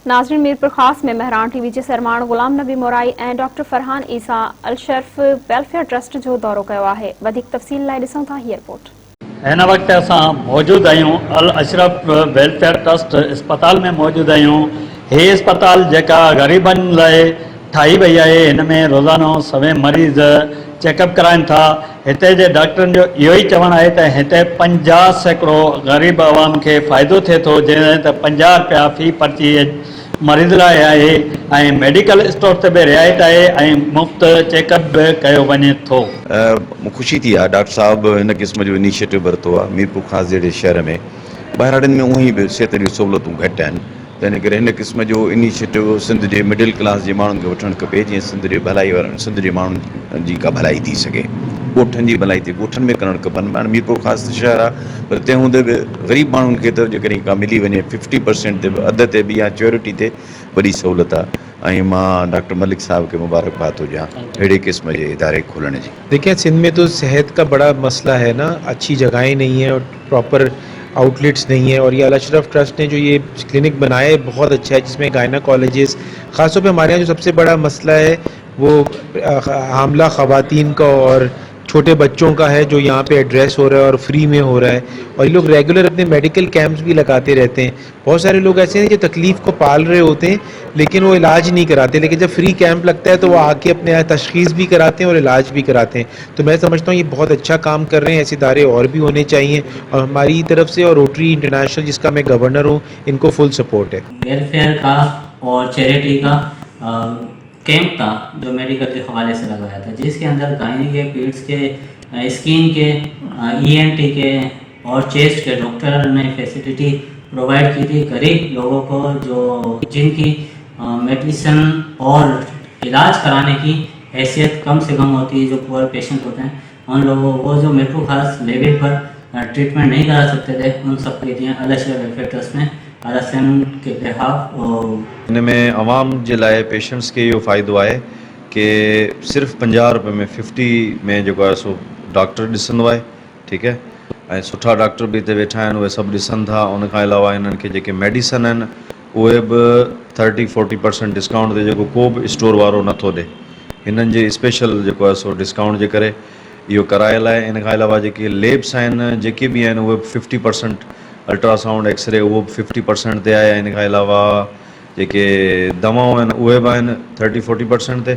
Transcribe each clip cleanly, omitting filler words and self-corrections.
नाज़रीन, मीरपुर ख़ास में महरान टीवी जे सरमाण गुलाम नबी मोराई ऐं डॉक्टर फरहान ईसा अलशर्फ वेलफेयर ट्रस्ट जो दौरो कयो आहे। वधीक तफ़सील लाइ ॾिसूं था हीअ रिपोर्ट। हिन वक़्तु असां मौजूदु आहियूं अल अशरफ वेलफेयर ट्रस्ट अस्पताल में मौजूदु आहियूं। हीअ अस्पताल जेका ग़रीबनि लाइ ठाही वई आहे, हिन में रोज़ानो सवें मरीज़ चेकअप कराइनि था। हिते जे डॉक्टरनि जो इहो ई चवणु आहे त हिते 50% ग़रीब आवाम खे फ़ाइदो थिए थो, जंहिं त 50 रुपया फ़ी पर्ची मरीज़ लाइ आहे ऐं मेडिकल स्टोर ते बि रिआयत आहे ऐं मुफ़्त चेकअप बि कयो वञे थो। ख़ुशी थी आहे डॉक्टर साहब हिन क़िस्म जो इनिशिएटिव वरितो आहे। मीरपुर ख़ासि जहिड़े शहर में ॿाहिराड़नि में उहो ई बि सिहत जूं सहूलियतूं घटि आहिनि, त इन करे हिन क़िस्म जो इनिशिएटिव सिंध जे मिडिल क्लास जे माण्हुनि खे वठणु खपे, जीअं सिंध जे भलाई वारनि सिंध जे माण्हुनि जी का भलाई थी सघे। ॻोठनि जी भलाई थिए ॻोठनि में करणु खपनि। हाणे मीरपुर ख़ासि शहर आहे, पर तंहिं हूंदे बि ग़रीब माण्हुनि खे त जेकॾहिं का मिली वञे 50% ते बि अधु ते बि या च्योरिटी ते वॾी सहूलियत आहे। ऐं मां डॉक्टर मलिक साहब खे मुबारकबाद हुजां अहिड़े क़िस्म जे इदारे खोलण जी। देखिए, सिंध में तो सेहत का बड़ा मसला है ना, अच्छी जगहें नहीं है और प्रॉपर आउटलेट्स नहीं है। और ये अल अशरफ ट्रस्ट ने जो ये क्लिनिक बनाया है बहुत अच्छा है, जिसमें गायनाकोलॉजिस्ट, ख़ासतौर पे हमारे यहाँ जो सबसे बड़ा मसला है वो हामला ख़वातीन का और छोटे बच्चों का है, जो यहाँ पे एड्रेस हो रहा है और फ्री में हो रहा है। और ये लोग रेगुलर अपने मेडिकल कैंप्स भी लगाते रहते हैं। बहुत सारे लोग ऐसे हैं जो तकलीफ़ को पाल रहे होते हैं लेकिन वो इलाज नहीं कराते, लेकिन जब फ्री कैंप लगता है तो वो आके अपने यहाँ तशख़ीस भी कराते हैं और इलाज भी कराते हैं। तो मैं समझता हूँ ये बहुत अच्छा काम कर रहे हैं, ऐसे इदारे और भी होने चाहिए। और हमारी तरफ से और रोटरी इंटरनेशनल, जिसका मैं गवर्नर हूँ, इनको फुल सपोर्ट है। वेलफेयर का और चैरिटी का कैंप था जो मेडिकल के हवाले से लगाया था, जिसके अंदर गायनी के, पीड्स के, स्किन के, ENT के और चेस्ट के डॉक्टर ने फैसिलिटी प्रोवाइड की थी गरीब लोगों को, जो जिनकी मेडिसिन और इलाज कराने की हैसियत कम से कम होती है, जो पुअर पेशेंट होते हैं उन लोगों को, जो मीरपुर ख़ास लेवल पर ट्रीटमेंट नहीं करा सकते थे, उन सब के लिए अल अशरफ वेलफेयर ट्रस्ट ने के बिहाफ इन में आवाम जे लाइ पेशेंट्स खे इहो फ़ाइदो आहे कि सिर्फ़ु 50 रुपए में 50 में जेको आहे सो डॉक्टर ॾिसंदो आहे, ठीकु है। ऐं सुठा डॉक्टर बि हिते वेठा आहिनि, उहे सभु ॾिसनि था। उन खां अलावा इन्हनि खे जेके मेडिसन आहिनि उहे बि 30-40% डिस्काउंट ते जेको को बि स्टोर वारो नथो ॾे, हिननि जे स्पेशल जेको आहे सो डिस्काउंट जे करे इहो करायल आहे। इन खां अलावा जेके लेब्स आहिनि जेके बि आहिनि उहे 50%, अल्ट्रासाउंड, एक्सरे उहो बि 50% ते आहे। इन खां अलावा जेके दवाऊं आहिनि उहे बि आहिनि 30-40% ते।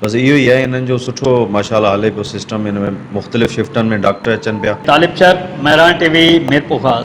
बसि इहो ई आहे, हिननि जो सुठो माशाल्लाह हले पियो सिस्टम। हिन में मुख़्तलिफ़ शिफ्टनि में डॉक्टर अचनि पिया। तालिब शर्फ, महरान टीवी, मीरपुर ख़ास।